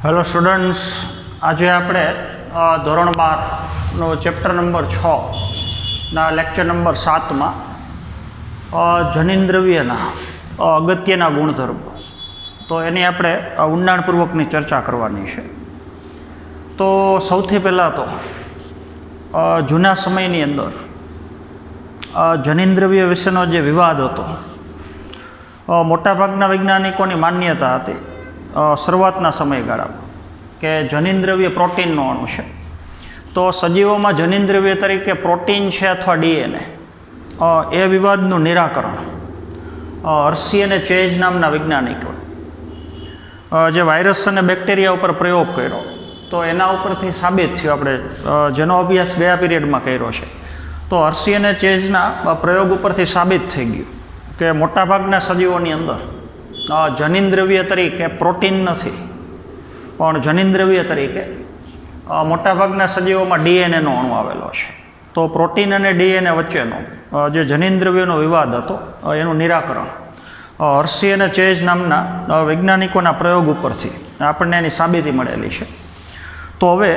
Hello students, આજે આપણે ધોરણ 12નો ચેપ્ટર નંબર 6ના લેક્ચર નંબર 7માં જનીન્દ્રવ્યના અગત્યના ગુણધર્મો, તો એની આપણે ઊંડાણપૂર્વકની ચર્ચા કરવાની છે. તો સૌથી પહેલાં તો જૂના સમયની અંદર જનીન્દ્રવ્ય વિશેનો જે વિવાદ હતો, મોટાભાગના વૈજ્ઞાનિકોની માન્યતા હતી શરૂઆતના સમયગાળામાં કે જનીન્દ્રવ્ય પ્રોટીનનો અણુ છે. તો સજીવોમાં જનીન્દ્રવ્ય તરીકે પ્રોટીન છે અથવા ડીએનએ, એ વિવાદનું નિરાકરણ હર્શી અને ચેઝ નામના વૈજ્ઞાનિકોએ જે વાયરસ અને બેક્ટેરિયા ઉપર પ્રયોગ કર્યો, તો એના ઉપરથી સાબિત થયું. આપણે જેનો અભ્યાસ ગયા પીરિયડમાં કર્યો છે, તો હર્શી અને ચેઝના પ્રયોગ ઉપરથી સાબિત થઈ ગયું કે મોટાભાગના સજીવોની અંદર જનીન્દ્રવ્ય તરીકે પ્રોટીન નથી, પણ જનીન્દ્રવ્ય તરીકે મોટાભાગના સજીવોમાં ડીએનએનો અણુ આવેલો છે. તો પ્રોટીન અને ડીએનએ વચ્ચેનો જે જનીન્દ્રવ્યનો વિવાદ હતો, એનું નિરાકરણ હર્શી અને ચેઝ નામના વૈજ્ઞાનિકોના પ્રયોગ ઉપરથી આપણને એની સાબિતી મળેલી છે. તો હવે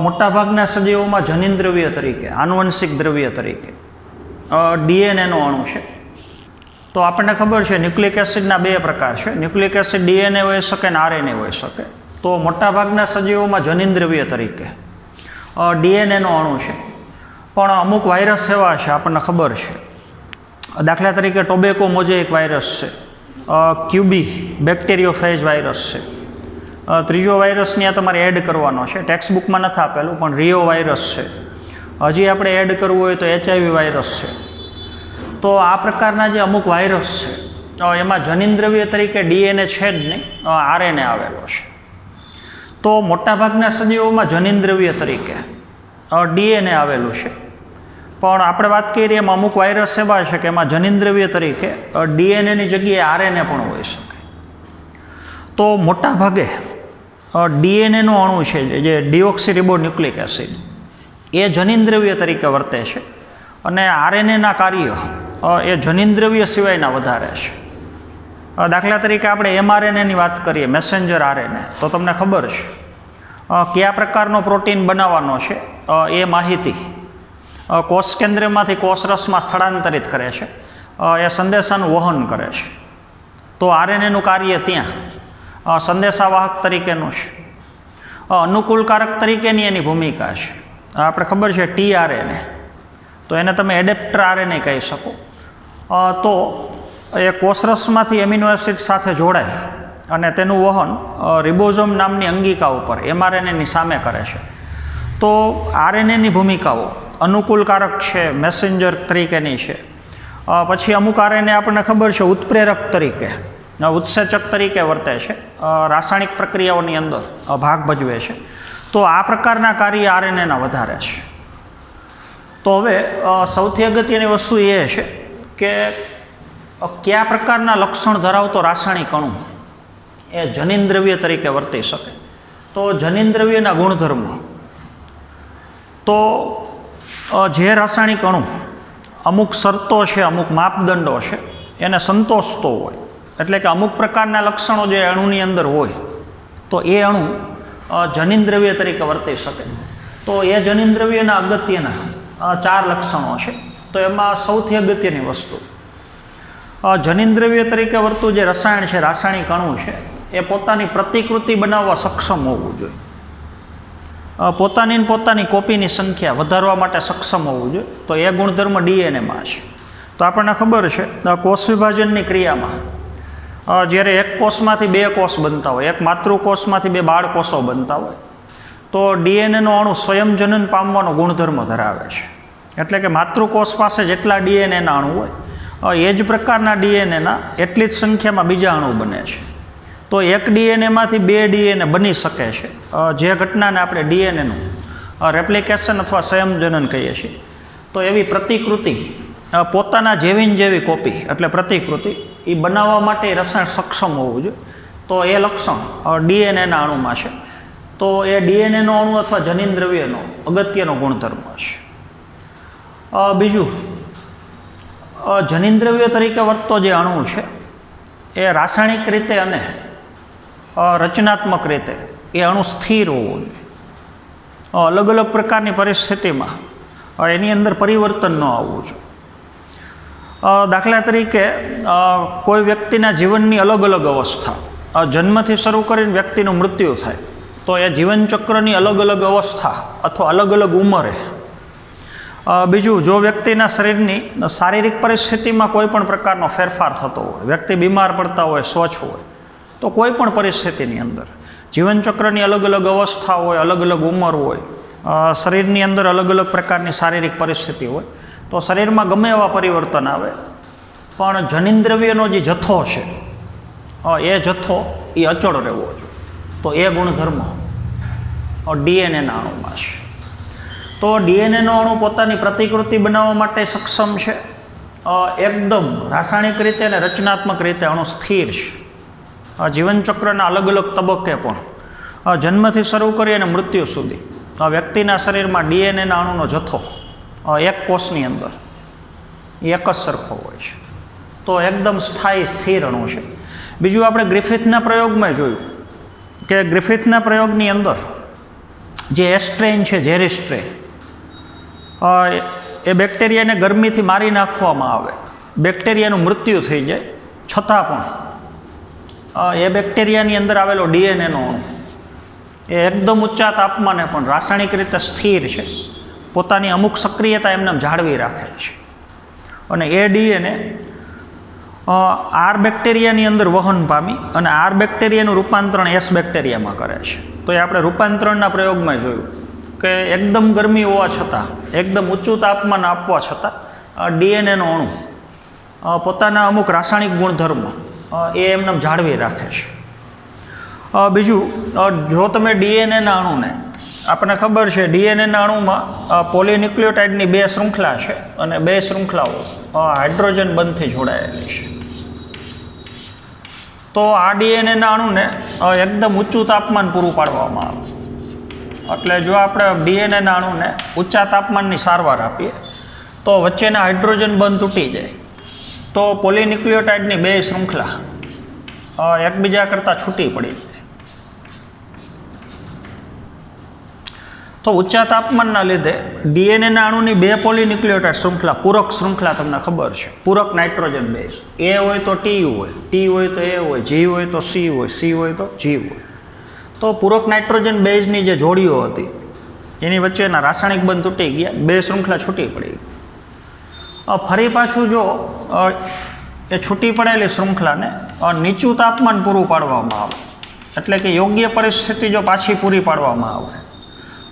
મોટાભાગના સજીવોમાં જનીન્દ્રવ્ય તરીકે, આનુવંશિક દ્રવ્ય તરીકે ડીએનએનો અણુ છે. તો આપણને ખબર છે ન્યુક્લિક એસિડના બે પ્રકાર છે. ન્યુક્લિક એસિડ ડીએનએ હોઈ શકે અને આરએનએ હોઈ શકે. તો મોટાભાગના સજીવોમાં જનીન્દ્રવ્ય તરીકે ડીએનએનો અણુ છે. પણ અમુક વાયરસ એવા છે, આપણને ખબર છે, દાખલા તરીકે ટોબેકો મોઝેઇક વાયરસ છે, ક્યુબી બેક્ટેરિયોફેજ વાયરસ છે. ત્રીજો વાયરસ ત્યાં તમારે એડ કરવાનો છે, ટેક્સ્ટ બુકમાં નથી આપેલું, પણ રિયો વાયરસ છે. હજી આપણે એડ કરવું હોય તો HIV વાયરસ છે. તો આ પ્રકારના જે અમુક વાયરસ છે, એમાં જનીન્દ્રવ્ય તરીકે ડીએનએ છે જ નહીં, આરએનએ આવેલો છે. તો મોટાભાગના સજીવોમાં જનીન્દ્રવ્ય તરીકે ડીએનએ આવેલું છે. પણ આપણે વાત કરીએ એમાં અમુક વાયરસ એવા છે કે એમાં જનીન્દ્રવ્ય તરીકે ડીએનએની જગ્યાએ આરએનએ પણ હોઈ શકે. તો મોટાભાગે ડીએનએનો અણુ છે, જે ડીઓક્સીરિબોન્યુક્લિક એસિડ, એ જનીન્દ્રવ્ય તરીકે વર્તે છે. અને આરએનએના કાર્ય એ જનીન્દ્રવ્ય સિવાયના વધારે છે. દાખલા તરીકે આપણે એમઆરએનએની વાત કરીએ, મેસેન્જર આરએનએ, તો તમને ખબર છે કયા પ્રકારનો પ્રોટીન બનાવવાનો છે એ માહિતી કોષ કેન્દ્રમાંથી કોષરસમાં સ્થળાંતરિત કરે છે, એ સંદેશાનું વહન કરે છે. તો આરએનએનું કાર્ય ત્યાં સંદેશાવાહક તરીકેનું છે. અનુકૂલકારક તરીકેની એની ભૂમિકા છે. આપણે ખબર છે ટીઆરએનએ, તો એને તમે એડેપ્ટર આરએનએ કહી શકો. તો એ કોષરસમાંથી એમિનો એસિડ સાથે જોડાય અને તેનું વહન રિબોઝોમ નામની અંગિકા ઉપર એમઆરએનએની સામે કરે છે. તો આરએનએની ભૂમિકાઓ અનુકૂલકારક છે, મેસેન્જર તરીકેની છે. પછી અમુક આરએનએ આપણને ખબર છે ઉત્પ્રેરક તરીકે, ઉત્સેચક તરીકે વર્તે છે, રાસાયણિક પ્રક્રિયાઓની અંદર ભાગ ભજવે છે. તો આ પ્રકારના કાર્ય આરએનએના વધારે છે. તો હવે સૌથી અગત્યની વસ્તુ એ છે કે કયા પ્રકારના લક્ષણ ધરાવતો રાસાયણિક અણુ એ જનીન્દ્રવ્ય તરીકે વર્તી શકે. તો જનીન્દ્રવ્યના ગુણધર્મો, તો જે રાસાયણિક અણુ અમુક શરતો છે, અમુક માપદંડો છે, એને સંતોષતો હોય, એટલે કે અમુક પ્રકારના લક્ષણો જે અણુની અંદર હોય, તો એ અણુ જનીન્દ્રવ્ય તરીકે વર્તી શકે. તો એ જનીન્દ્રવ્યના અગત્યના 4 લક્ષણો છે. તો એમાં સૌથી અગત્યની વસ્તુ, જનીન્દ્રવ્ય તરીકે વર્તું જે રસાયણ છે, રાસાયણિક અણુ છે, એ પોતાની પ્રતિકૃતિ બનાવવા સક્ષમ હોવું જોઈએ. પોતાની કોપીની સંખ્યા વધારવા માટે સક્ષમ હોવું જોઈએ. તો એ ગુણધર્મ ડીએનએમાં છે. તો આપણને ખબર છે કોષ વિભાજનની ક્રિયામાં જ્યારે એક કોષમાંથી 2 કોષ બનતા હોય, એક માતૃકોષમાંથી 2 બાળકોષો બનતા હોય, તો ડીએનએનો અણુ સ્વયં જનન પામવાનો ગુણધર્મ ધરાવે છે. એટલે કે માતૃકોષ પાસે જેટલા ડીએનએના અણુ હોય, એ જ પ્રકારના ડીએનએના એટલી જ સંખ્યામાં બીજા અણુ બને છે. તો એક ડીએનએમાંથી 2 ડીએનએ બની શકે છે, જે ઘટનાને આપણે ડીએનએનું રેપ્લિકેશન અથવા સંયમજનન કહીએ છીએ. તો એવી પ્રતિકૃતિ, પોતાના જેવી કોપી એટલે પ્રતિકૃતિ, એ બનાવવા માટે રસાયણ સક્ષમ હોવું જોઈએ. તો એ લક્ષણ ડીએનએના અણુમાં છે. તો એ ડીએનએનો અણુ અથવા જનીન્દ્રવ્યનો અગત્યનો ગુણધર્મ છે. બીજું, જનીન્દ્રવ્ય તરીકે વર્તતો જે અણુ છે, એ રાસાયણિક રીતે અને રચનાત્મક રીતે એ અણુ સ્થિર હોવો જોઈએ. અલગ અલગ પ્રકારની પરિસ્થિતિમાં એની અંદર પરિવર્તન ન આવવું જોઈએ. દાખલા તરીકે કોઈ વ્યક્તિના જીવનની અલગ અલગ અવસ્થા, જન્મથી શરૂ કરીને વ્યક્તિનું મૃત્યુ થાય તો એ જીવનચક્રની અલગ અલગ અવસ્થા અથવા અલગ અલગ ઉંમરે. બીજું, જો વ્યક્તિના શરીરની શારીરિક પરિસ્થિતિમાં કોઈ પણ પ્રકારનો ફેરફાર થતો હોય, વ્યક્તિ બીમાર પડતા હોય, સ્વચ્છ હોય, તો કોઈ પણ પરિસ્થિતિની અંદર જીવનચક્રની અલગ અલગ અવસ્થા હોય, અલગ અલગ ઉંમર હોય, શરીરની અંદર અલગ અલગ પ્રકારની શારીરિક પરિસ્થિતિ હોય, તો શરીરમાં ગમે એવા પરિવર્તન આવે પણ જનિન્દ્રવ્યનો જે જથ્થો છે એ જથ્થો એ અચળ રહેવો જોઈએ. તો એ ગુણધર્મ ડીએનએના અણુમાં છે. તો ડીએનએનો અણુ પોતાની પ્રતિકૃતિ બનાવવા માટે સક્ષમ છે. એકદમ રાસાયણિક રીતે અને રચનાત્મક રીતે અણુ સ્થિર છે. જીવનચક્રના અલગ અલગ તબક્કે પણ જન્મથી શરૂ કરી અને મૃત્યુ સુધી વ્યક્તિના શરીરમાં ડીએનએના અણુનો જથ્થો એક કોષની અંદર એક જ સરખો હોય છે. તો એકદમ સ્થાયી સ્થિર અણુ છે. બીજું, આપણે ગ્રિફિથના પ્રયોગમાં જોયું કે ગ્રિફિથના પ્રયોગની અંદર જે એસ્ટ્રેન છે, ઝેરી સ્ટ્રેન, એ બેક્ટેરિયાને ગરમીથી મારી નાખવામાં આવે, બેક્ટેરિયાનું મૃત્યુ થઈ જાય, છતાં પણ એ બેક્ટેરિયાની અંદર આવેલો ડીએનએનો અણુ એ એકદમ ઊંચા તાપમાને પણ રાસાયણિક રીતે સ્થિર છે, પોતાની અમુક સક્રિયતા એમને જાળવી રાખે છે. અને એ ડીએનએ આર બેક્ટેરિયાની અંદર વહન પામી અને આર બેક્ટેરિયાનું રૂપાંતરણ એસ બેક્ટેરિયામાં કરે છે. તો એ આપણે રૂપાંતરણના પ્રયોગમાં જોયું કે એકદમ ગરમી હોવા છતાં, એકદમ ઊંચું તાપમાન આપવા છતાં ડીએનએનો અણુ પોતાના અમુક રાસાયણિક ગુણધર્મ એ એમને જાળવી રાખે છે. બીજું, જો તમે ડીએનએના અણુને, આપણને ખબર છે ડીએનએના અણુમાં પોલીન્યુક્લિયોટાઇડની 2 શૃંખલા છે અને 2 શૃંખલાઓ હાઇડ્રોજન બંધથી જોડાયેલી છે. તો આ ડીએનએના અણુને એકદમ ઊંચું તાપમાન પૂરું પાડવામાં આવે. એટલે જો આપણે ડીએનએના અણુને ઊંચા તાપમાનની સારવાર આપીએ તો વચ્ચેના હાઇડ્રોજન બંધ તૂટી જાય, તો પોલીન્યુક્લિયોટાઇડની 2 શૃંખલા એકબીજા કરતાં છૂટી પડી જાય. તો ઊંચા તાપમાનના લીધે ડીએનએના અણુની 2 પોલીન્યુક્લિયોટાઇડ શૃંખલા, પૂરક શૃંખલા તમને ખબર છે, પૂરક નાઇટ્રોજન બેઝ, એ હોય તો ટી હોય, ટી હોય તો એ હોય, જી હોય તો સી હોય, સી હોય તો જી હોય. તો પૂરક નાઇટ્રોજન બેઝની જે જોડીઓ હતી એની વચ્ચેના રાસાયણિક બંધ તૂટી ગયા, 2 શૃંખલા છૂટી પડી ગઈ. ફરી પાછું જો એ છૂટી પડેલી શૃંખલાને નીચું તાપમાન પૂરું પાડવામાં આવે, એટલે કે યોગ્ય પરિસ્થિતિ જો પાછી પૂરી પાડવામાં આવે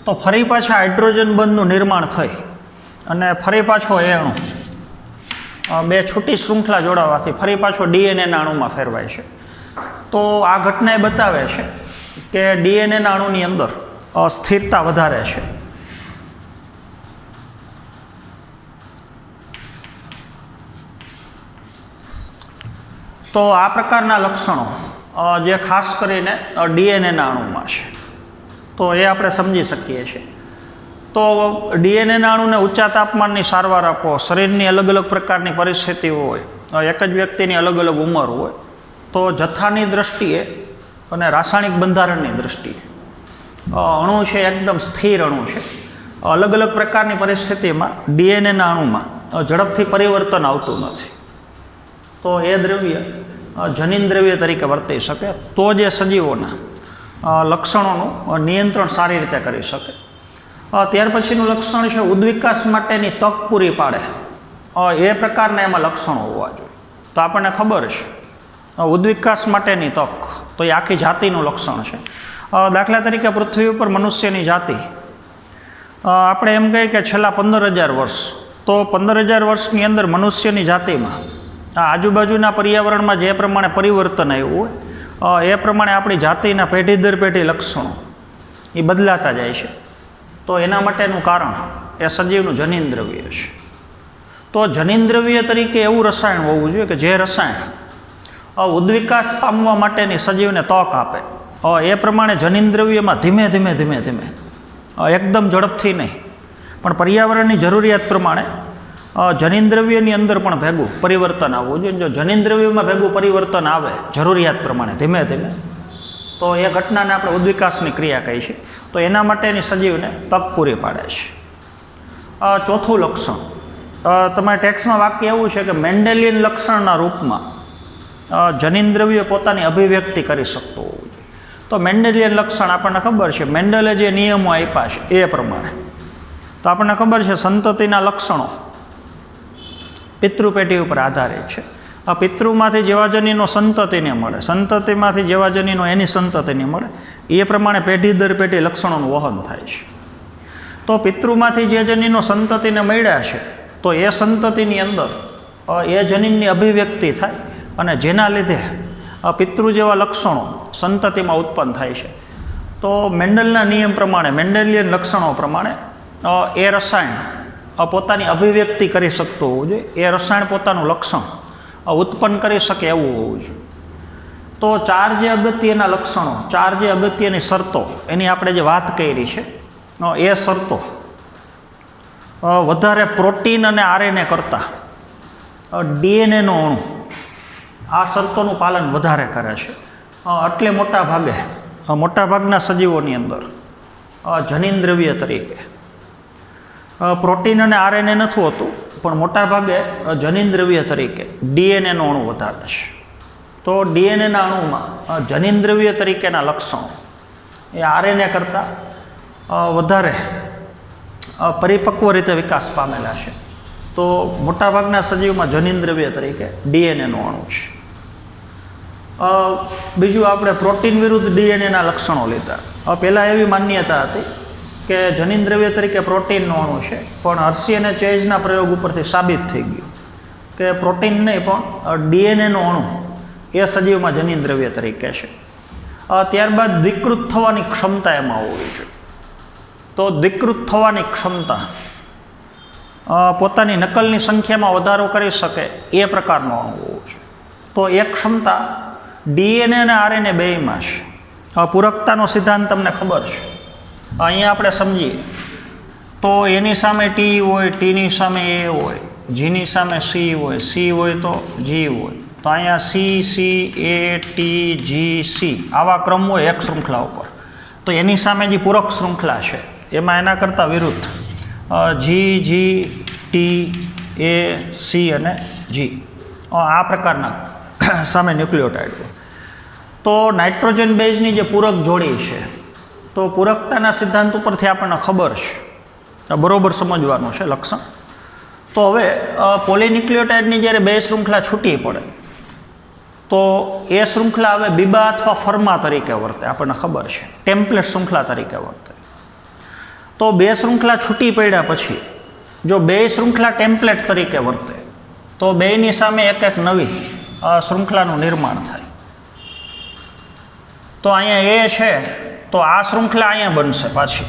તો ફરી પાછા હાઇડ્રોજન બંધનું નિર્માણ થઈ અને ફરી પાછો એ અણુ 2 છૂટી શૃંખલા જોડાવાથી ફરી પાછો ડીએનએના અણુમાં ફેરવાય છે. તો આ ઘટના એ બતાવે છે કે ડીએનએના અણુની અંદર સ્થિરતા વધારે છે. તો આ પ્રકારના લક્ષણો જે ખાસ કરીને ડીએનએના અણુમાં છે, તો એ આપણે સમજી શકીએ છીએ. તો ડીએનએના અણુને ઊંચા તાપમાનની સારવાર આપો, શરીરની અલગ અલગ પ્રકારની પરિસ્થિતિ હોય, એક જ વ્યક્તિની અલગ અલગ ઉંમર હોય, તો જથ્થાની દ્રષ્ટિએ અને રાસાયણિક બંધારણની દ્રષ્ટિએ અણુ છે એકદમ સ્થિર અણુ છે. અલગ અલગ પ્રકારની પરિસ્થિતિમાં ડીએનએના અણુમાં ઝડપથી પરિવર્તન આવતું નથી. તો એ દ્રવ્ય જનીન દ્રવ્ય તરીકે વર્તી શકે, તો જે સજીવોના લક્ષણોનું નિયંત્રણ સારી રીતે કરી શકે. ત્યાર પછીનું લક્ષણ છે ઉદ્વિકાસ માટેની તક પૂરી પાડે, એ પ્રકારના એમાં લક્ષણો હોવા જોઈએ. તો આપણને ખબર છે ઉદ્વિકાસ માટેની તક, તો એ આખી જાતિનું લક્ષણ છે. દાખલા તરીકે પૃથ્વી ઉપર મનુષ્યની જાતિ, આપણે એમ કહીએ કે છેલ્લા 15,000 વર્ષ, તો 15,000 વર્ષની અંદર મનુષ્યની જાતિમાં આજુબાજુના પર્યાવરણમાં જે પ્રમાણે પરિવર્તન આવ્યું હોય એ પ્રમાણે આપણી જાતિના પેઢી દર પેઢી લક્ષણો એ બદલાતા જાય છે. તો એના માટેનું કારણ એ સજીવનું જનીન દ્રવ્ય છે. તો જનીન દ્રવ્ય તરીકે એવું રસાયણ હોવું જોઈએ કે જે રસાયણ ઉદ્વિકાસ પામવા માટેની સજીવને તક આપે. એ પ્રમાણે જનીન દ્રવ્યમાં ધીમે ધીમે ધીમે ધીમે, એકદમ ઝડપથી નહીં પણ પર્યાવરણની જરૂરિયાત પ્રમાણે જનીન દ્રવ્યની અંદર પણ ભેગું પરિવર્તન આવવું જોઈએ. જો જનીન દ્રવ્યમાં ભેગું પરિવર્તન આવે જરૂરિયાત પ્રમાણે ધીમે ધીમે, તો એ ઘટનાને આપણે ઉદ્વિકાસની ક્રિયા કહી છે. તો એના માટેની સજીવને તક પૂરી પાડે છે. ચોથું લક્ષણ, તમારા ટેક્સ્ટમાં વાક્ય એવું છે કે મેન્ડેલિયન લક્ષણના રૂપમાં જનીન્દ્રવ્ય પોતાની અભિવ્યક્તિ કરી શકતો હોવું જોઈએ. તો મેન્ડેલિયન લક્ષણ આપણને ખબર છે, મેન્ડલે જે નિયમો આપ્યા છે એ પ્રમાણે. તો આપણને ખબર છે સંતતિના લક્ષણો પિતૃપેઢી ઉપર આધારિત છે. આ પિતૃમાંથી જેવા જનીનો સંતતિને મળે, સંતતિમાંથી જેવા જનીનો એની સંતતિને મળે, એ પ્રમાણે પેઢી દર પેઢી લક્ષણોનું વહન થાય છે. તો પિતૃમાંથી જે જનીનો સંતતિને મળ્યા છે તો એ સંતતિની અંદર એ જનીનની અભિવ્યક્તિ થાય અને જેના લીધે પિતૃ જેવા લક્ષણો સંતતિમાં ઉત્પન્ન થાય છે. તો મેન્ડલના નિયમ પ્રમાણે, મેન્ડેલિયન લક્ષણો પ્રમાણે એ રસાયણ પોતાની અભિવ્યક્તિ કરી શકતું હોવું જોઈએ. એ રસાયણ પોતાનું લક્ષણ ઉત્પન્ન કરી શકે એવું હોવું જોઈએ. તો 4 જે અગત્યના લક્ષણો, 4 જે અગત્યની શરતો એની આપણે જે વાત કરી છે, એ શરતો વધારે પ્રોટીન અને આરએનએ કરતાં ડીએનએનો અણુ આ શરતોનું પાલન વધારે કરે છે. એટલે મોટાભાગના સજીવોની અંદર જનીન્દ્રવ્ય તરીકે પ્રોટીન અને આરએનએ નથી હોતું, પણ મોટાભાગે જનીન્દ્રવ્ય તરીકે ડીએનએનો અણુ વધારે છે. તો ડીએનએના અણુમાં જનીન્દ્રવ્ય તરીકેના લક્ષણો એ આરએનએ કરતાં વધારે પરિપક્વ રીતે વિકાસ પામેલા છે. તો મોટાભાગના સજીવમાં જનીન્દ્રવ્ય તરીકે ડીએનએનો અણુ છે. બીજું આપણે પ્રોટીન વિરુદ્ધ ડીએનએના લક્ષણો લીધા. પહેલાં એવી માન્યતા હતી કે જનીન્દ્રવ્ય તરીકે પ્રોટીનનો અણુ છે, પણ હર્શી અને ચેઝના પ્રયોગ ઉપરથી સાબિત થઈ ગયું કે પ્રોટીન નહીં પણ ડીએનએનો અણુ એ સજીવમાં જનીન્દ્રવ્ય તરીકે છે. ત્યારબાદ દ્વિકૃત થવાની ક્ષમતા એમાં હોવી જોઈએ. તો દ્વિકૃત થવાની ક્ષમતા પોતાની નકલની સંખ્યામાં વધારો કરી શકે એ પ્રકારનો અણુ હોવો જોઈએ. તો એ ક્ષમતા ડીએનએ અને આરએનએ બેયમાં છે. પૂરકતાનો સિદ્ધાંત તમને ખબર છે. અહીંયા આપણે સમજીએ તો એની સામે ટી હોય, ટીની સામે એ હોય, જીની સામે સી હોય, સી હોય તો જી હોય. તો અહીંયા સી, સી, એ, ટી, જી, સી આવા ક્રમ હોય એક શૃંખલા ઉપર. તો એની સામે જે પૂરક શૃંખલા છે એમાં એના કરતાં વિરુદ્ધ જી, જી, ટી, એ, સી અને જી આ પ્રકારના સામે ન્યુક્લિયોટાઇડ હોય. તો નાઇટ્રોજન બેઝની જે પૂરક જોડી છે, તો પૂરકતાના સિદ્ધાંત ઉપરથી આપણને ખબર છે, બરોબર સમજવાનું છે લક્ષણ. તો હવે પોલીન્યુક્લિયોટાઇડની જ્યારે બે શૃંખલા છૂટી પડે તો એ શૃંખલા હવે બીબા અથવા ફર્મા તરીકે વર્તે, આપણને ખબર છે, ટેમ્પલેટ શૃંખલા તરીકે વર્તે. તો બે શૃંખલા છૂટી પડ્યા પછી જો બે શૃંખલા ટેમ્પલેટ તરીકે વર્તે તો બેની સામે એક એક નવી શૃંખલાનું નિર્માણ થાય. તો અહીંયા એ છે તો આ શૃંખલા અહીંયા બનશે પાછી,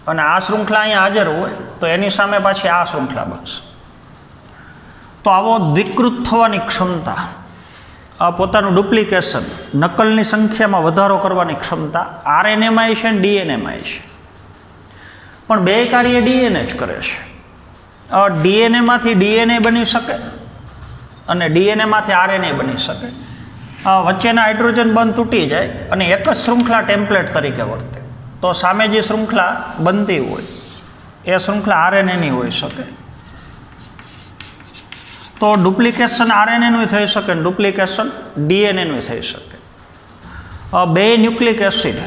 અને આ શૃંખલા અહીંયા હાજર હોય તો એની સામે પાછી આ શૃંખલા બનશે. તો આવો દ્વિકૃત થવાની ક્ષમતા, પોતાનું ડુપ્લિકેશન, નકલની સંખ્યામાં વધારો કરવાની ક્ષમતા આરએનએમાં છે અને ડીએનએમાં છે. પણ બે કાર્ય ડીએનએ જ કરે છે. ડીએનએમાંથી ડીએનએ બની શકે અને ડીએનએમાંથી આરએનએ બની શકે. વચ્ચેના હાઇડ્રોજન બંધ તૂટી જાય અને એક જ શૃંખલા ટેમ્પલેટ તરીકે વર્તે. તો સામે જે શૃંખલા બનતી હોય એ શૃંખલા આરએનએની હોઈ શકે. તો ડુપ્લિકેશન આરએનએનું થઈ શકે અને ડુપ્લિકેશન ડીએનએનું થઈ શકે. બે ન્યુક્લિક એસિડ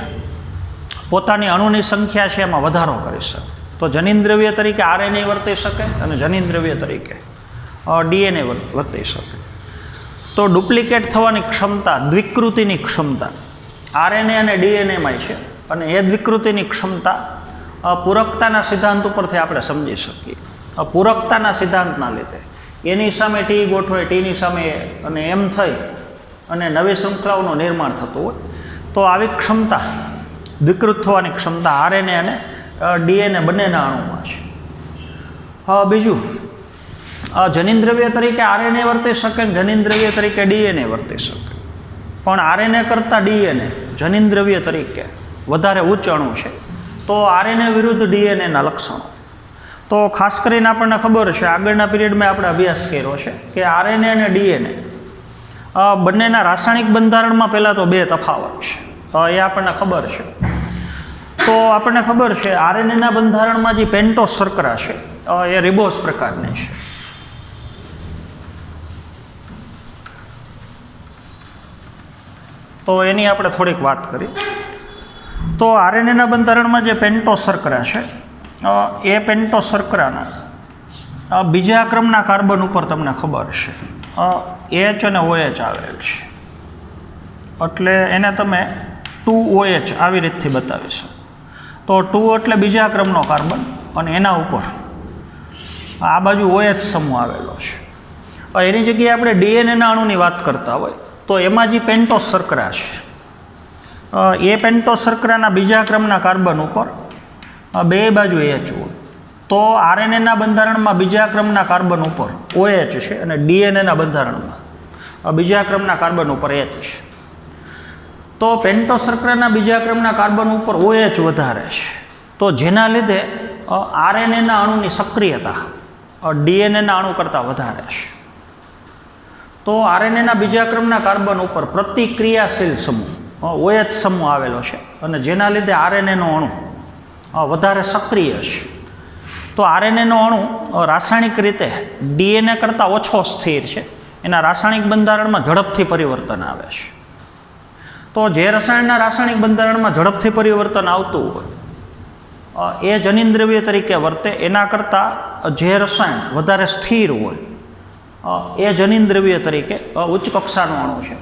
પોતાની અણુની સંખ્યા છે એમાં વધારો કરી શકે. તો જનીન્દ્રવ્ય તરીકે આરએનએ વર્તી શકે અને જનીન્દ્રવ્ય તરીકે ડીએનએ વર્તી શકે. તો ડુપ્લિકેટ થવાની ક્ષમતા, દ્વિકૃતિની ક્ષમતા આરએનએ અને ડીએનએમાં છે, અને એ દ્વિકૃતિની ક્ષમતા પૂરકતાના સિદ્ધાંત ઉપરથી આપણે સમજી શકીએ. પૂરકતાના સિદ્ધાંતના લીધે એની સામે ટી ગોઠવાય, ટીની સામે એ, અને એમ થઈ અને નવી શૃંખલાઓનું નિર્માણ થતું હોય. તો આવી ક્ષમતા, દ્વિકૃત થવાની ક્ષમતા આરએનએ અને ડીએનએ બંનેના અણુમાં છે. બીજું, જનીન્દ્રવ્ય તરીકે આરએનએ વર્તી શકે, જનીન્દ્રવ્ય તરીકે ડીએનએ વર્તી શકે. પણ આરએનએ કરતાં ડીએનએ જનીન્દ્રવ્ય તરીકે વધારે ઉચ્ચ અણુ છે. તો આરએનએ વિરુદ્ધ ડીએનએના લક્ષણો, તો ખાસ કરીને આપણને ખબર છે, આગળના પીરિયડમાં આપણે અભ્યાસ કર્યો છે કે આરએનએ અને ડીએનએ બંનેના રાસાયણિક બંધારણમાં પહેલાં તો બે તફાવત છે. એ આપણને ખબર છે. તો આપણને ખબર છે આરએનએના બંધારણમાં જે પેન્ટોસ શર્કરા છે એ રિબોઝ પ્રકારની છે. તો એની આપણે થોડીક વાત કરીએ. તો આરએનએના બંધારણમાં જે પેન્ટોસ શર્કરા છે એ પેન્ટોસ શર્કરાના બીજા ક્રમના કાર્બન ઉપર તમને ખબર છે H અને OH આવેલ છે, એટલે એને તમે 2OH આવી રીતથી બતાવી શકો. તો 2 એટલે બીજા ક્રમનો કાર્બન અને એના ઉપર આ બાજુ OH સમૂહ આવેલો છે. એની જગ્યાએ આપણે ડીએનએના અણુની વાત કરતા હોય તો એમાં જે પેન્ટોસ શર્કરા છે એ પેન્ટોસ શર્કરાના બીજા ક્રમના કાર્બન ઉપર બે બાજુ H હોય. તો આરએનએના બંધારણમાં બીજા ક્રમના કાર્બન ઉપર OH છે અને ડીએનએના બંધારણમાં બીજા ક્રમના કાર્બન ઉપર H છે. તો પેન્ટોસ શર્કરાના બીજા ક્રમના કાર્બન ઉપર OH વધારે છે, તો જેના લીધે આરએનએના અણુની સક્રિયતા ડીએનએના અણુ કરતાં વધારે છે. તો આરએનએના બીજા ક્રમના કાર્બન ઉપર પ્રતિક્રિયાશીલ સમૂહ OH સમૂહ આવેલો છે અને જેના લીધે આરએનએનો અણુ વધારે સક્રિય છે. તો આરએનએનો અણુ રાસાયણિક રીતે ડીએનએ કરતાં ઓછો સ્થિર છે, એના રાસાયણિક બંધારણમાં ઝડપથી પરિવર્તન આવે છે. તો જે રસાયણના રાસાયણિક બંધારણમાં ઝડપથી પરિવર્તન આવતું હોય એ જનિન્દ્રવ્ય તરીકે વર્તે, એના કરતાં જે રસાયણ વધારે સ્થિર હોય એ જનિન્દ્રવ્ય તરીકે ઉચ્ચ કક્ષાનો અણુ છે.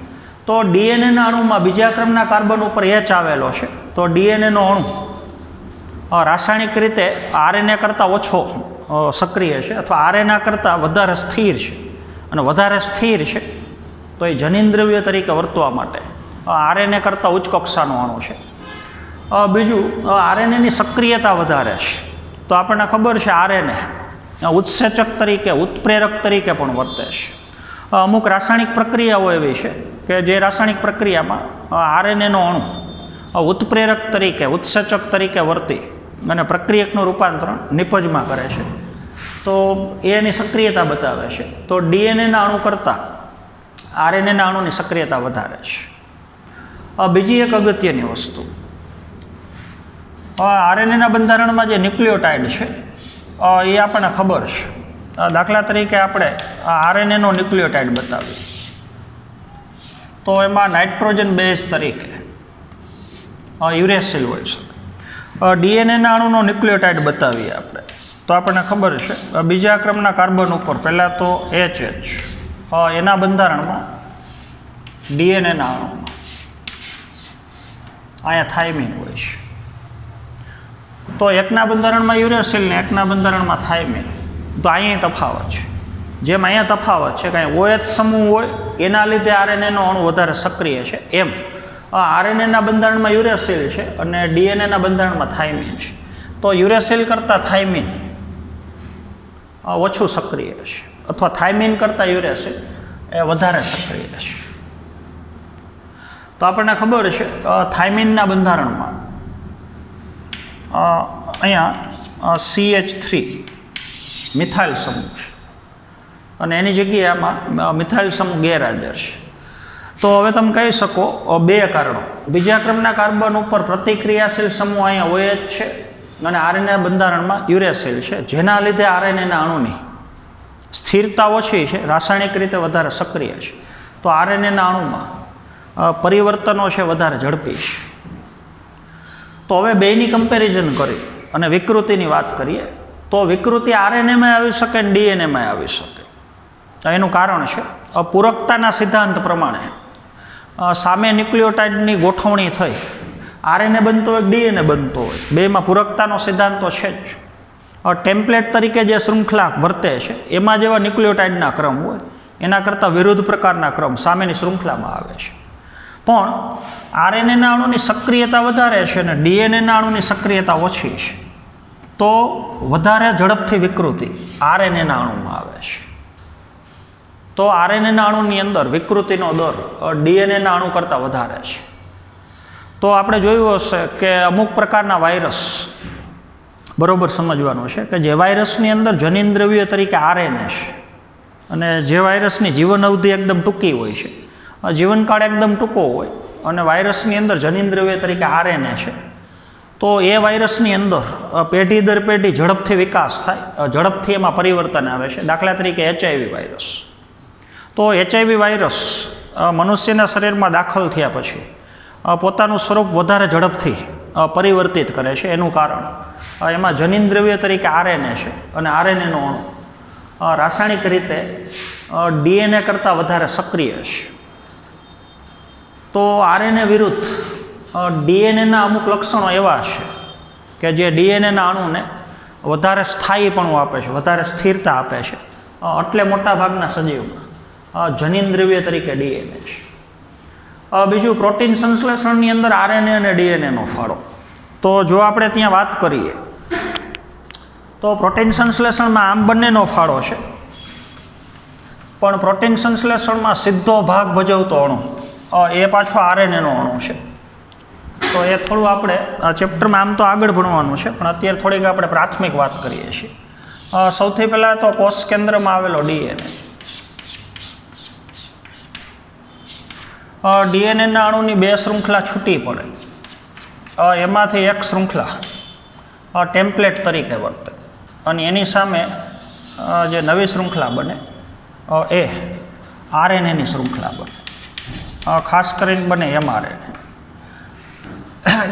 તો ડીએનએના અણુમાં બીજા ક્રમના કાર્બન ઉપર H આવેલો છે, તો ડીએનએનો અણુ રાસાયણિક રીતે આરએનએ કરતાં ઓછો સક્રિય છે અથવા આરએનએ કરતાં વધારે સ્થિર છે, અને વધારે સ્થિર છે તો એ જનિન્દ્રવ્ય તરીકે વર્તવા માટે આરએનએ કરતાં ઉચ્ચ કક્ષાનો અણુ છે. બીજું આરએનએની સક્રિયતા વધારે છે. તો આપણને ખબર છે આરએનએ ઉત્સેચક તરીકે ઉત્પ્રેરક તરીકે પણ વર્તે છે. અમુક રાસાયણિક પ્રક્રિયાઓ એવી છે કે જે રાસાયણિક પ્રક્રિયામાં આરએનએનો અણુ ઉત્પ્રેરક તરીકે ઉત્સેચક તરીકે વર્તી અને પ્રક્રિયકનું રૂપાંતરણ નિપજમાં કરે છે, તો એની સક્રિયતા બતાવે છે. તો ડીએનએના અણુ કરતાં આરએનએના અણુની સક્રિયતા વધારે છે. બીજી એક અગત્યની વસ્તુ, આરએનએના બંધારણમાં જે ન્યુક્લિયોટાઇડ છે એ આપણને ખબર છે. દાખલા તરીકે આપણે આરએનએનો ન્યુક્લિયોટાઇડ બતાવીએ તો એમાં નાઇટ્રોજન બેઝ તરીકે યુરેસિલ હોય છે. ડીએનએના અણુનો ન્યુક્લિયોટાઇડ બતાવીએ આપણે તો આપણને ખબર છે બીજા ક્રમના કાર્બન ઉપર પહેલાં તો HH એના બંધારણમાં ડીએનએના અણુમાં અહીંયા થાઇમિન હોય છે. તો એકના બંધારણમાં યુરેસિલ ને એકના બંધારણમાં થાઇમિન, તો અહીંયા તફાવત છે. જેમ અહીંયા તફાવત છે કે OH સમૂહ હોય એના લીધે આરએનએનો અણુ વધારે સક્રિય છે, એમ આરએનએના બંધારણમાં યુરેસિલ છે અને ડીએનએના બંધારણમાં થાઇમિન છે. તો યુરેસિલ કરતાં થાઇમિન ઓછું સક્રિય છે અથવા થાઇમિન કરતાં યુરેસિલ એ વધારે સક્રિય છે. તો આપણને ખબર છે થાઇમિનના બંધારણમાં અહીંયા CH3 મિથાઇલ સમૂહ છે અને એની જગ્યાએ આમાં મિથાઇલ સમૂહ ગેરહાજર છે. તો હવે તમે કહી શકો બે કારણો, બીજા ક્રમના કાર્બન ઉપર પ્રતિક્રિયાશીલ સમૂહ અહીંયા OH છે અને આરએનએ બંધારણમાં યુરેસિલ છે, જેના લીધે આરએનએના અણુની સ્થિરતા ઓછી છે, રાસાયણિક રીતે વધારે સક્રિય છે. તો આરએનએના અણુમાં પરિવર્તનો છે વધારે ઝડપી છે. તો હવે બેની કમ્પેરિઝન કરી અને વિકૃતિની વાત કરીએ તો વિકૃતિ આરએનએમાં આવી શકે અને ડીએનએમાં આવી શકે. એનું કારણ છે પૂરકતાના સિદ્ધાંત પ્રમાણે સામે ન્યુક્લિયોટાઇડની ગોઠવણી થઈ આરએનએ બનતો હોય ડીએનએ બનતો હોય, બેમાં પૂરકતાનો સિદ્ધાંત તો છે જ. ટેમ્પલેટ તરીકે જે શૃંખલા વર્તે છે એમાં જેવા ન્યુક્લિયોટાઇડના ક્રમ હોય એના કરતાં વિરુદ્ધ પ્રકારના ક્રમ સામેની શૃંખલામાં આવે છે. પણ આરએનએના અણુની સક્રિયતા વધારે છે અને ડીએનએના અણુની સક્રિયતા ઓછી છે, તો વધારે ઝડપથી વિકૃતિ આરએનએના અણુમાં આવે છે. તો આરએનએના અણુની અંદર વિકૃતિનો દર ડીએનએના અણુ કરતાં વધારે છે. તો આપણે જોયું હશે કે અમુક પ્રકારના વાયરસ બરાબર સમજવાનું છે કે જે વાયરસની અંદર જનિન્દ્રવ્ય તરીકે આરએનએ છે અને જે વાયરસની જીવન અવધિ એકદમ ટૂંકી હોય છે, જીવનકાળ એકદમ ટૂંકો હોય, અને વાયરસની અંદર જનીનદ્રવ્ય તરીકે આરએનએ છે. તો એ વાયરસની અંદર પેઢી દર પેઢી ઝડપથી વિકાસ થાય, ઝડપથી એમાં પરિવર્તન આવે છે. દાખલા તરીકે એચઆઈવી વાયરસ. તો એચઆઈવી વાયરસ મનુષ્યના શરીરમાં દાખલ થયા પછી પોતાનું સ્વરૂપ વધારે ઝડપથી પરિવર્તિત કરે છે. એનું કારણ એમાં જનીનદ્રવ્ય તરીકે આરએનએ છે, અને આરએનએનો અણુ રાસાયણિક રીતે ડીએનએ કરતાં વધારે સક્રિય છે. તો આરએનએ વિરુદ્ધ ડીએનએના અમુક લક્ષણો એવા છે કે જે ડીએનએના અણુને વધારે સ્થાયીપણું આપે છે, વધારે સ્થિરતા આપે છે. એટલે મોટા ભાગના સજીવમાં જનીનદ્રવ્ય તરીકે ડીએનએ છે. બીજું, પ્રોટીન સંશ્લેષણની અંદર આરએનએ અને ડીએનએનો ફાળો. તો જો આપણે ત્યાં વાત કરીએ તો પ્રોટીન સંશ્લેષણમાં આમ બંનેનો ફાળો છે, પણ પ્રોટીન સંશ્લેષણમાં સીધો ભાગ ભજવતો અણુ એ પાછો આરએનએનો અણુ છે. તો એ થોડું આપણે આ ચેપ્ટરમાં આમ તો આગળ ભણવાનું છે, પણ અત્યારે થોડીક આપણે પ્રાથમિક વાત કરીએ છીએ. સૌથી પહેલાં તો કોષ કેન્દ્રમાં આવેલો ડીએનએ. ડીએનએના અણુની બે શૃંખલા છૂટી પડે. એમાંથી એક શૃંખલા ટેમ્પલેટ તરીકે વર્તે, અને એની સામે જે નવી શૃંખલા બને એ આરએનએની શૃંખલા બને. ખાસ કરીને બને એમઆરએનએ.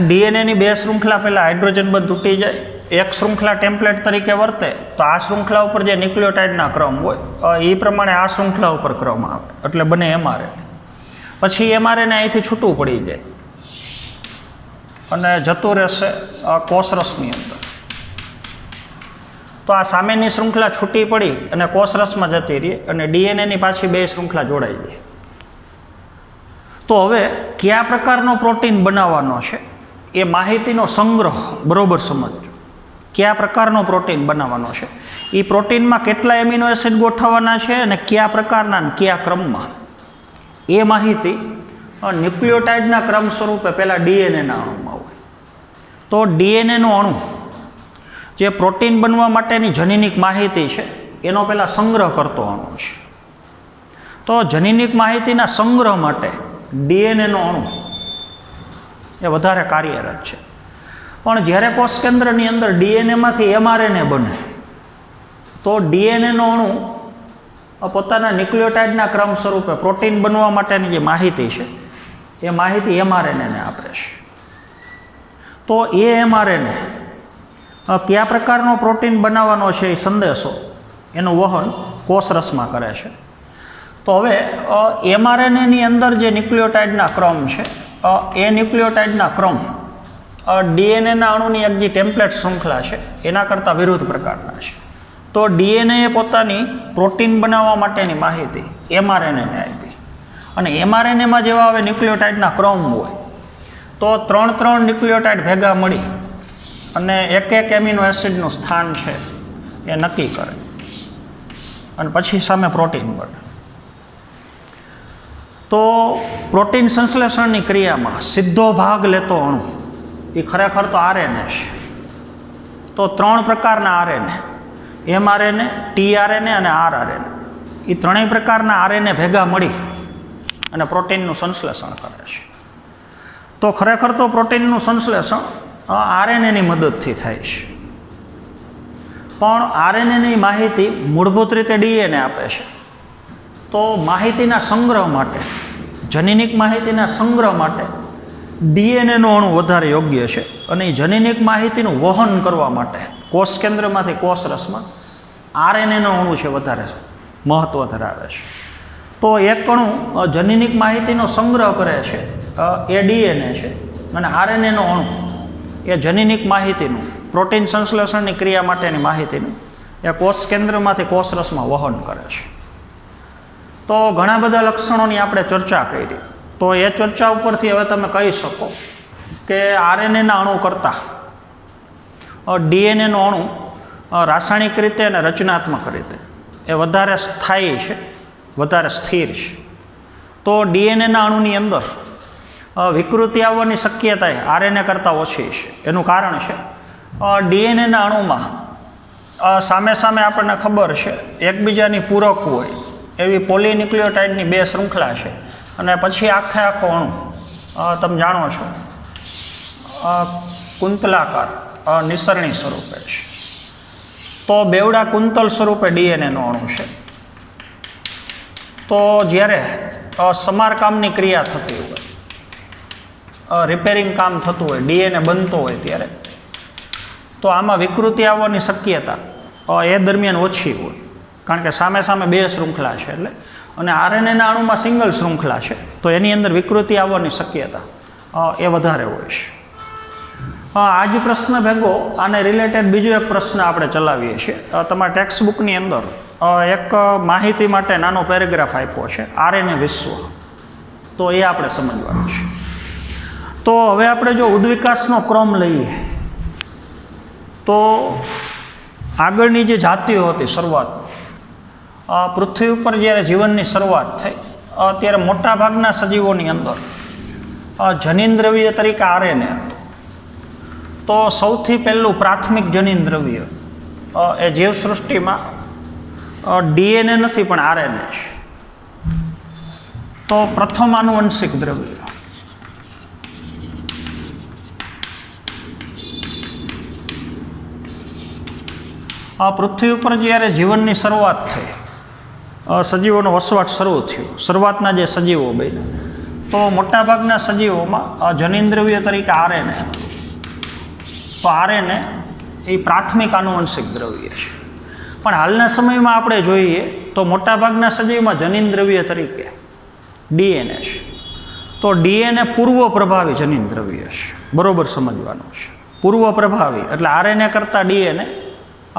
ડીએનએની બે શૃંખલા પહેલાં હાઇડ્રોજન બંધ તૂટી જાય, એક શૃંખલા ટેમ્પલેટ તરીકે વર્તે, તો આ શૃંખલા ઉપર જે ન્યુક્લિયોટાઇડના ક્રમ હોય એ પ્રમાણે આ શૃંખલા ઉપર ક્રમ આવે, એટલે બને એમઆરએનએ. પછી એમઆરએનએ અહીંથી છૂટું પડી જાય અને જતું રહેશે કોષરસની અંદર. તો આ સામેની શૃંખલા છૂટી પડી અને કોષરસમાં જતી રહી, અને ડીએનએની પાછી બે શૃંખલા જોડાઈ જાય. તો હવે કયા પ્રકારનો પ્રોટીન બનાવવાનો છે એ માહિતીનો સંગ્રહ બરોબર સમજજો. કયા પ્રકારનો પ્રોટીન બનાવવાનો છે, એ પ્રોટીનમાં કેટલા એમિનો એસિડ ગોઠવવાના છે અને કયા પ્રકારના કયા ક્રમમાં, એ માહિતી ન્યુક્લિયોટાઇડના ક્રમ સ્વરૂપે પહેલાં ડીએનએના અણુમાં હોય. તો ડીએનએનો અણુ જે પ્રોટીન બનવા માટેની જનીનિક માહિતી છે એનો પહેલાં સંગ્રહ કરતો અણુ છે. તો જનીનિક માહિતીના સંગ્રહ માટે ડીએનએનો અણુ એ વધારે કાર્યરત છે. પણ જ્યારે કોષ કેન્દ્રની અંદર ડીએનએમાંથી એમઆરએનએ બને, તો ડીએનએનો અણુ પોતાના ન્યુક્લિયોટાઇડના ક્રમ સ્વરૂપે પ્રોટીન બનવા માટેની જે માહિતી છે એ માહિતી એમઆરએનએને આપે છે. તો એ એમઆરએનએ કયા પ્રકારનો પ્રોટીન બનાવવાનો છે એ સંદેશો એનું વહન કોષરસમાં કરે છે. તો હવે એમઆરએનએની અંદર જે ન્યુક્લિયોટાઇડના ક્રમ છે એ ન્યુક્લિયોટાઇડના ક્રમ ડીએનએના અણુની એક જે ટેમ્પલેટ શૃંખલા છે એના કરતાં વિરુદ્ધ પ્રકારના છે. તો ડીએનએ પોતાની પ્રોટીન બનાવવા માટેની માહિતી એમઆરએનએને આપી, અને એમઆરએનએમાં જેવા હવે ન્યુક્લિયોટાઇડના ક્રમ હોય તો 3 ન્યુક્લિયોટાઇડ ભેગા મળી અને એક એમિનો એસિડનું સ્થાન છે એ નક્કી કરે, અને પછી સામે પ્રોટીન બને. તો પ્રોટીન સંશ્લેષણની ક્રિયામાં સીધો ભાગ લેતો અણુ એ ખરેખર તો આરએનએ છે. તો 3 પ્રકારના આરએનએ, એમઆરએનએ, ટીઆરએનએ અને આરઆરએનએ, એ ત્રણેય પ્રકારના આરએનએ ભેગા મળી અને પ્રોટીનનું સંશ્લેષણ કરે છે. તો ખરેખર તો પ્રોટીનનું સંશ્લેષણ આરએનએની મદદથી થાય છે, પણ આરએનએની માહિતી મૂળભૂત રીતે ડીએનએ આપે છે. તો માહિતીના સંગ્રહ માટે, જનીનિક માહિતીના સંગ્રહ માટે ડીએનએનો અણુ વધારે યોગ્ય છે, અને એ જનીનિક માહિતીનું વહન કરવા માટે કોષ કેન્દ્રમાંથી કોષરસમાં આરએનએનો અણુ છે વધારે મહત્ત્વ ધરાવે છે. તો એક અણુ જનીનિક માહિતીનો સંગ્રહ કરે છે એ ડીએનએ છે, અને આરએનએનો અણુ એ જનીનિક માહિતીનું, પ્રોટીન સંશ્લેષણની ક્રિયા માટેની માહિતીનું એ કોષ કેન્દ્રમાંથી કોષરસમાં વહન કરે છે. તો ઘણા બધા લક્ષણોની આપણે ચર્ચા કરી. તો એ ચર્ચા ઉપરથી હવે તમે કહી શકો કે આરએનએના અણુ કરતાં ડીએનએનો અણુ રાસાયણિક રીતે અને રચનાત્મક રીતે એ વધારે સ્થાયી છે, વધારે સ્થિર છે. તો ડીએનએના અણુની અંદર વિકૃતિ આવવાની શક્યતા આરએનએ કરતાં ઓછી છે. એનું કારણ છે ડીએનએના અણુમાં સામે સામે આપણને ખબર છે એકબીજાની પૂરક હોય એવી પોલીન્યુક્લિયોટાઇડની બે શૃંખલા છે, અને પછી આખો અણુ તમે જાણો છો કુંતલાકાર નિસરણી સ્વરૂપે છે. તો બેવડા કુંતલ સ્વરૂપે ડીએનએનો અણુ છે. તો જ્યારે સમારકામની ક્રિયા થતી હોય, રિપેરિંગ કામ થતું હોય, ડીએનએ બનતો હોય ત્યારે તો આમાં વિકૃતિ આવવાની શક્યતા એ દરમિયાન ઓછી હોય, કારણ કે સામે સામે બે શૃંખલા છે એટલે, અને આરએનએના અણુમાં સિંગલ શૃંખલા છે તો એની અંદર વિકૃતિ આવવાની શક્યતા એ વધારે હોય છે. આ જ પ્રશ્ન ભેગો આને રિલેટેડ બીજો એક પ્રશ્ન આપણે ચલાવીએ છીએ. તમારા ટેક્સ્ટ બુકની અંદર એક માહિતી માટે નાનો પેરેગ્રાફ આપ્યો છે, આરએનએ વિશ્વ. તો એ આપણે સમજવાનું છે. તો હવે આપણે જો ઉદ્વિકાસનો ક્રમ લઈએ તો આગળની જે જાતિઓ હતી શરૂઆતમાં, પૃથ્વી ઉપર જ્યારે જીવનની શરૂઆત થઈ ત્યારે મોટાભાગના સજીવોની અંદર જનીનદ્રવ્ય તરીકે આરએનએ હતું. તો સૌથી પહેલું પ્રાથમિક જનીનદ્રવ્ય એ જીવસૃષ્ટિમાં ડીએનએ નથી પણ આરએનએ છે. તો પ્રથમ આનુવંશિક દ્રવ્ય પૃથ્વી ઉપર જ્યારે જીવનની શરૂઆત થઈ, સજીવોનો વસવાટ શરૂ થયો, શરૂઆતના જે સજીવો બન્યા, તો મોટાભાગના સજીવોમાં જનીનદ્રવ્ય તરીકે આરએનએ હતું. તો આરએનએ એ પ્રાથમિક આનુવંશિક દ્રવ્ય છે. પણ હાલના સમયમાં આપણે જોઈએ તો મોટાભાગના સજીવમાં જનીનદ્રવ્ય તરીકે ડીએનએ છે. તો ડીએનએ પૂર્વ પ્રભાવી જનીનદ્રવ્ય છે, બરોબર સમજવાનું છે. પૂર્વ પ્રભાવી એટલે આરએનએ કરતાં ડીએનએ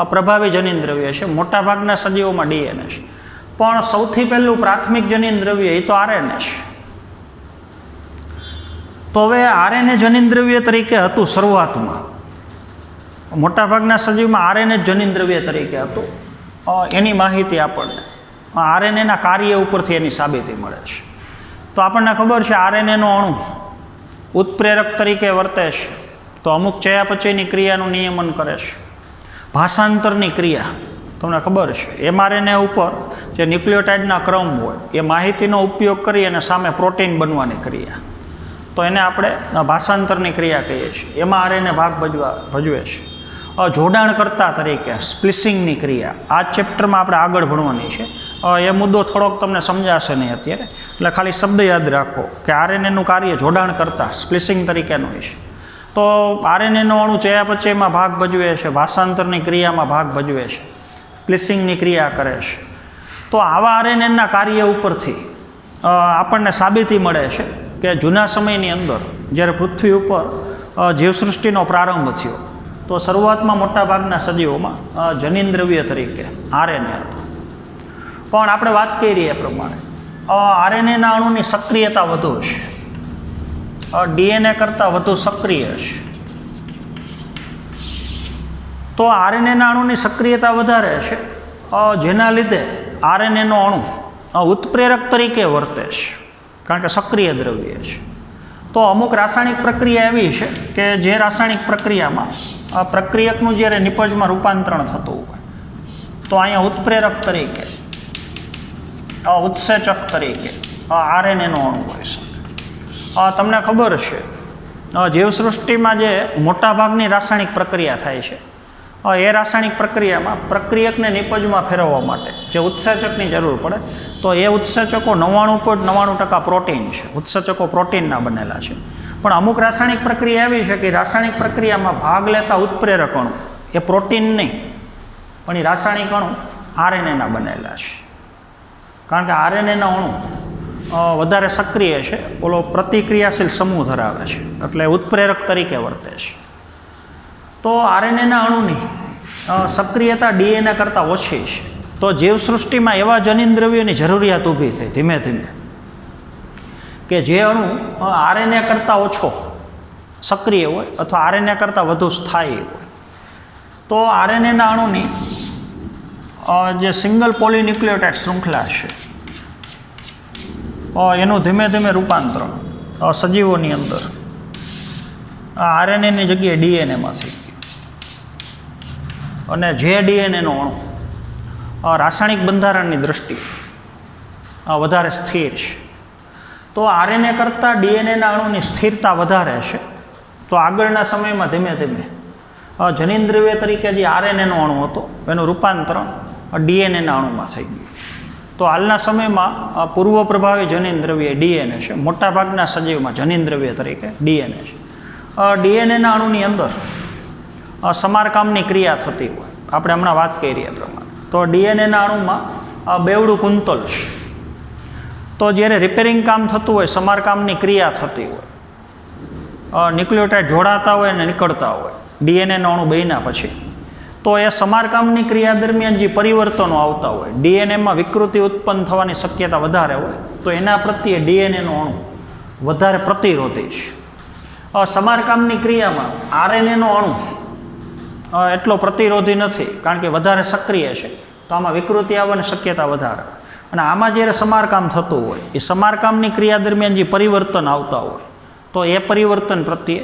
પ્રભાવી જનીનદ્રવ્ય છે. મોટાભાગના સજીવોમાં ડીએનએ છે, પણ સૌથી પહેલું પ્રાથમિક જનીનદ્રવ્ય એ તો આરએનએ છે. તો હવે આરએનએ જનીનદ્રવ્ય તરીકે હતું શરૂઆતમાં, મોટાભાગના સજીવમાં આરએનએ જનીનદ્રવ્ય તરીકે હતું. એની માહિતી આપણને આરએનએના કાર્ય ઉપરથી એની સાબિતી મળે છે. તો આપણને ખબર છે આરએનએનો અણુ ઉત્પ્રેરક તરીકે વર્તે છે. તો અમુક ચયાપચયની ક્રિયાનું નિયમન કરે છે. ભાષાંતરની ક્રિયા તમને ખબર છે, એમઆરએનએ ઉપર જે ન્યુક્લિયોટાઇડના ક્રમ હોય એ માહિતીનો ઉપયોગ કરી અને સામે પ્રોટીન બનવાની ક્રિયા, તો એને આપણે ભાષાંતરની ક્રિયા કહીએ છીએ. એમાં આરએનએ ભાગ ભજવે છે. જોડાણકર્તા તરીકે સ્પ્લિસિંગની ક્રિયા આ ચેપ્ટરમાં આપણે આગળ ભણવાની છે. એ મુદ્દો થોડોક તમને સમજાશે નહીં અત્યારે, એટલે ખાલી શબ્દ યાદ રાખો કે આરએનએનું કાર્ય જોડાણકર્તા સ્પ્લિસિંગ તરીકેનું છે. તો આરએનએનો અણુ ચયાપચયમાં ભાગ ભજવે છે, ભાષાંતરની ક્રિયામાં ભાગ ભજવે છે, સ્પ્લિસિંગની ક્રિયા કરે છે. તો આવા આરએનએના કાર્ય ઉપરથી આપણને સાબિતી મળે છે કે જૂના સમયની અંદર જ્યારે પૃથ્વી ઉપર જીવસૃષ્ટિનો પ્રારંભ થયો તો શરૂઆતમાં મોટાભાગના સજીવોમાં જનીનદ્રવ્ય તરીકે આરએનએ હતું. પણ આપણે વાત કરી એ પ્રમાણે આરએનએના અણુની સક્રિયતા વધુ છે, ડીએનએ કરતાં વધુ સક્રિય છે. તો આરએનએના અણુની સક્રિયતા વધારે છે, જેના લીધે આરએનએનો અણુ ઉત્પ્રેરક તરીકે વર્તે છે, કારણ કે સક્રિય દ્રવ્ય છે. તો અમુક રાસાયણિક પ્રક્રિયા એવી છે કે જે રાસાયણિક પ્રક્રિયામાં પ્રક્રિયકનું જ્યારે નિપજમાં રૂપાંતરણ થતું હોય તો અહીંયા ઉત્પ્રેરક તરીકે, ઉત્સેચક તરીકે આરએનએનો અણુ હોય છે. તમને ખબર છે જીવસૃષ્ટિમાં જે મોટાભાગની રાસાયણિક પ્રક્રિયા થાય છે એ રાસાયણિક પ્રક્રિયામાં પ્રક્રિયકને નિપજમાં ફેરવવા માટે જે ઉત્સેચકની જરૂર પડે, તો એ ઉત્સેચકો 99.99% પ્રોટીન છે. ઉત્સેચકો પ્રોટીનના બનેલા છે. પણ અમુક રાસાયણિક પ્રક્રિયા એવી છે કે રાસાયણિક પ્રક્રિયામાં ભાગ લેતા ઉત્પ્રેરક અણુ એ પ્રોટીન નહીં, પણ એ રાસાયણિક અણુ આરએનએના બનેલા છે. કારણ કે આરએનએના અણુ વધારે સક્રિય છે, ઓલો પ્રતિક્રિયાશીલ સમૂહ ધરાવે છે, એટલે ઉત્પ્રેરક તરીકે વર્તે છે. તો આરએનએના અણુની સક્રિયતા ડીએનએ કરતાં ઓછી છે. તો જીવસૃષ્ટિમાં એવા જનીનદ્રવ્યોની જરૂરિયાત ઊભી થઈ ધીમે ધીમે કે જે અણુ આરએનએ કરતાં ઓછો સક્રિય હોય અથવા આરએનએ કરતાં વધુ સ્થાયી હોય. તો આરએનએના અણુની જે સિંગલ પોલીન્યુક્લિયોટાઇડ શૃંખલા છે એનું ધીમે ધીમે રૂપાંતરણ સજીવોની અંદર આરએનએની જગ્યાએ ડીએનએમાં થઈ ગયું. અને જે ડીએનએનો અણુ રાસાયણિક બંધારણની દૃષ્ટિએ વધારે સ્થિર છે, તો તો આરએનએ કરતાં ડીએનએના અણુની સ્થિરતા વધારે છે. તો આગળના સમયમાં ધીમે ધીમે જનિન્દ્રિય તરીકે જે આરએનએનો અણુ હતો એનું રૂપાંતરણ ડીએનએના અણુમાં થઈ ગયું. તો હાલના સમયમાં પૂર્વ પ્રભાવી જનિન્દ્રવ્ય ડીએનએ છે. મોટાભાગના સજીવમાં જનિન્દ્રવ્ય તરીકે ડીએનએ છે. ડીએનએના અણુની અંદર સમારકામની ક્રિયા થતી હોય, આપણે હમણાં વાત કરી એ પ્રમાણે. તો ડીએનએના અણુમાં બેવડું કુંતલ છે. તો જ્યારે રિપેરિંગ કામ થતું હોય, સમારકામની ક્રિયા થતી હોય, ન્યુક્લિયોટાઇડ જોડાતા હોય અને નીકળતા હોય ડીએનએના અણુ બન્યા પછી, તો એ સમારકામની ક્રિયા દરમિયાન જે પરિવર્તનો આવતા હોય, ડીએનએમાં વિકૃતિ ઉત્પન્ન થવાની શક્યતા વધારે હોય, તો એના પ્રત્યે ડીએનએનો અણુ વધારે પ્રતિરોધી છે. સમારકામની ક્રિયામાં આરએનએનો અણુ એટલો પ્રતિરોધી નથી, કારણ કે વધારે સક્રિય છે. તો આમાં વિકૃતિ આવવાની શક્યતા વધારે. અને આમાં જ્યારે સમારકામ થતું હોય, એ સમારકામની ક્રિયા દરમિયાન જે પરિવર્તન આવતા હોય, તો એ પરિવર્તન પ્રત્યે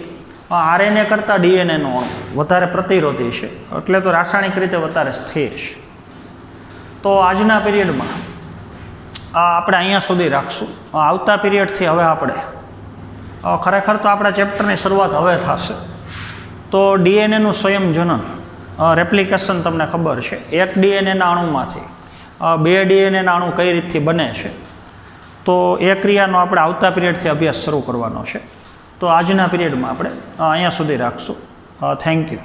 આરએનએ કરતાં ડીએનએનો અણુ વધારે પ્રતિરોધી છે, એટલે તો રાસાયણિક રીતે વધારે સ્થિર છે. તો આજના પીરિયડમાં આપણે અહીંયા સુધી રાખશું. આવતા પીરિયડથી હવે આપણે ખરેખર તો આપણા ચેપ્ટરની શરૂઆત હવે થશે. તો ડીએનએનું સ્વયંજનન, રેપ્લિકેશન તમને ખબર છે. એક ડીએનએના અણુમાંથી 2 ડીએનએના અણુ કઈ રીતથી બને છે, તો એ ક્રિયાનો આપણે આવતા પીરિયડથી અભ્યાસ શરૂ કરવાનો છે. તો આજના પીરિયડમાં આપણે અહીંયા સુધી રાખશું. Thank you.